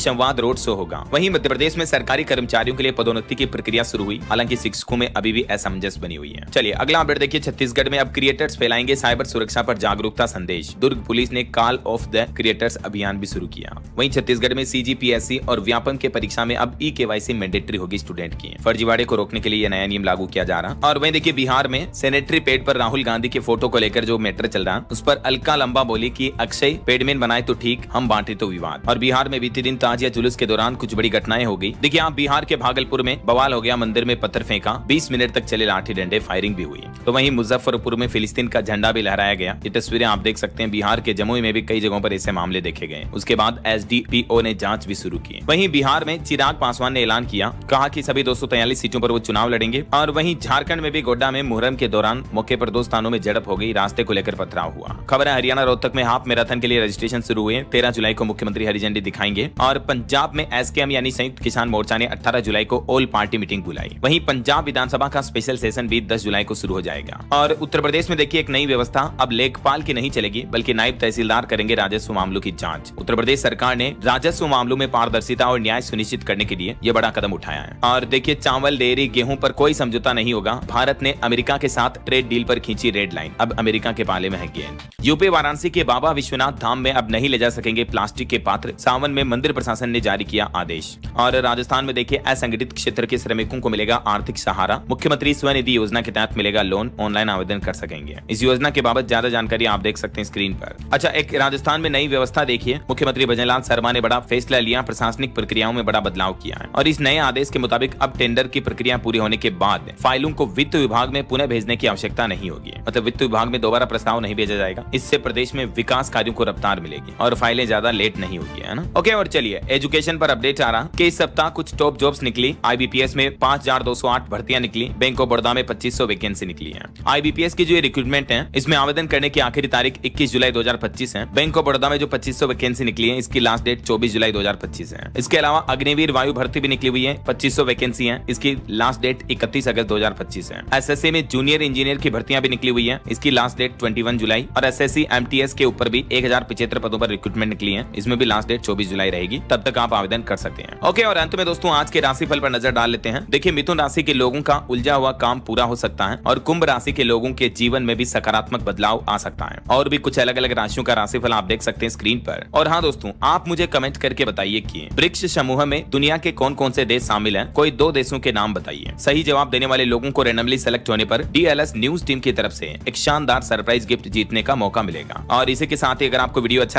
संवाद रोड शो होगा। वहीं मध्य प्रदेश में सरकारी कर्मचारियों के लिए पदोन्नति की प्रक्रिया शुरू हुई। हालांकि शिक्षकों में अभी भी असमंजस बनी हुई है। चलिए अगला अपडेट देखिए। छत्तीसगढ़ में अब क्रिएटर्स फैलाएंगे साइबर सुरक्षा पर जागरूकता संदेश। दुर्ग पुलिस ने कॉल ऑफ द क्रिएटर्स अभियान भी शुरू किया। वहीं छत्तीसगढ़ में सीजीपीएससी और व्यापम के परीक्षा में अब ई-केवाईसी मैंडेटरी होगी स्टूडेंट की। फर्जीवाड़े को रोकने के लिए यह नया नियम लागू किया जा रहा। और वहीं देखिए बिहार में सैनिटरी पैड पर राहुल गांधी के फोटो को लेकर जो मैटर चल रहा, उस पर अलका लंबा बोली कि अक्षय पैडमैन बनाए तो ठीक, हम बांटे तो विवाद। और बिहार में बीते दिन ताजिया जुलूस के दौरान कुछ बड़ी घटनाएं हो गई। देखिए आप बिहार के भागलपुर में बवाल हो गया। मंदिर में पत्थर फेंका, 20 मिनट तक चले लाठी डंडे, फायरिंग भी हुई। तो वहीं मुजफ्फरपुर में फिलिस्तीन का झंडा भी लहराया गया। ये तस्वीरें आप देख सकते हैं। बिहार के जमुई में भी कई जगहों पर ऐसे मामले देखे गए। उसके बाद एसडीपीओ ने जांच भी शुरू की। वहीं बिहार में चिराग पासवान ने ऐलान किया, कहा कि सभी 243 सीटों पर वो चुनाव लड़ेंगे। और वहीं झारखंड में भी गोड्डा में मुहर्रम के दौरान मौके पर 2 स्थानों में झड़प हो गई। रास्ते को लेकर पथराव हुआ। खबर है हरियाणा रोहतक में हाफ मैराथन के लिए रजिस्ट्रेशन शुरू हुए। 13 जुलाई को मुख्यमंत्री हरी झंडी दिखाएंगे। और पंजाब में एसकेएम यानी संयुक्त किसान मोर्चा ने 18 जुलाई को ऑल पार्टी मीटिंग बुलाई। वहीं पंजाब विधानसभा का स्पेशल सेशन भी 10 जुलाई को शुरू हो जाएगा। और उत्तर प्रदेश में देखिए एक नई व्यवस्था, अब लेखपाल की नहीं चलेगी बल्कि नायब तहसीलदार करेंगे राजस्व मामलों की जांच। उत्तर प्रदेश सरकार ने राजस्व मामलों में पारदर्शिता और न्याय सुनिश्चित करने के लिए यह बड़ा कदम उठाया है। और देखिए चावल, डेयरी, गेहूं पर कोई समझौता नहीं होगा। भारत ने अमेरिका के साथ ट्रेड डील पर खींची रेड लाइन। अब अमेरिका के पाले में है गेंद। यूपी वाराणसी के बाबा विश्वनाथ धाम में अब नहीं ले जा सकेंगे प्लास्टिक के पात्र। सावन में मंदिर प्रशासन ने जारी किया आदेश। और राजस्थान में देखिए असंगठित क्षेत्र के श्रमिकों को मिलेगा आर्थिक सहारा। मुख्यमंत्री स्वनिधि योजना के तहत मिलेगा लोन, ऑनलाइन आवेदन कर सकेंगे। इस योजना के बाबत ज्यादा जानकारी आप देख सकते हैं स्क्रीन पर। अच्छा, एक राजस्थान में नई व्यवस्था देखिए। मुख्यमंत्री भजनलाल शर्मा ने बड़ा फैसला लिया। प्रशासनिक प्रक्रियाओं में बड़ा बदलाव किया है। और इस नए आदेश के मुताबिक अब टेंडर की प्रक्रिया पूरी होने के बाद फाइलों को वित्त विभाग में पुनः भेजने की आवश्यकता नहीं होगी। मतलब वित्त विभाग में दोबारा प्रस्ताव नहीं भेजा जाएगा। इससे प्रदेश में विकास कार्यों को रफ्तार मिलेगी और फाइलें ज्यादा लेट नहीं होगी, है ना। ओके, और चलिए एजुकेशन पर अपडेट आ रहा कि इस सप्ताह कुछ टॉप जॉब्स निकली। आईबीपीएस में 5208 भर्तियां निकली। बैंक ऑफ बड़ौदा में 2500 वैकेंसी निकली है। आईबीपीएस की जो रिक्रूटमेंट है, इसमें आवेदन करने की आखिरी तारीख 21 जुलाई 2025 है। बैंक ऑफ बड़ौदा में जो 2500 वैकेंसी निकली है, इसकी लास्ट डेट 24 जुलाई 2025 है। इसके अलावा अग्निवीर वायु भर्ती भी निकली हुई है, 2500 वैकेंसी है। इसकी लास्ट डेट 31 अगस्त 2025 है। एसएससी में जूनियर इंजीनियर की भर्तियां भी निकली हुई है। इसकी लास्ट डेट 21 जुलाई। और एसएससी एमटीएस के ऊपर भी 1075 पदों पर रिक्रूटमेंट निकली है। इसमें भी लास्ट डेट 24 जुलाई रहेगी। तब तक आप आवेदन कर सकते हैं। ओके, और अंत में दोस्तों आज के राशिफल पर नजर डाल लेते हैं। देखिए मिथुन राशि के लोगों का उलझा हुआ काम पूरा हो सकता है। और कुंभ राशि के लोगों के जीवन में भी सकारात्मक बदलाव आ सकता है। और भी कुछ अलग अलग राशियों का राशिफल आप देख सकते हैं स्क्रीन पर। और हाँ दोस्तों, आप मुझे कमेंट करके बताइए कि ब्रिक्स समूह में दुनिया के कौन कौन से देश शामिल हैं। कोई 2 देशों के नाम बताइए। सही जवाब देने वाले लोगों को रैंडमली सेलेक्ट होने पर डीएलएस न्यूज टीम की तरफ से एक शानदार सरप्राइज गिफ्ट जीतने का मौका मिलेगा। और इसी के साथ ही अगर आपको वीडियो अच्छा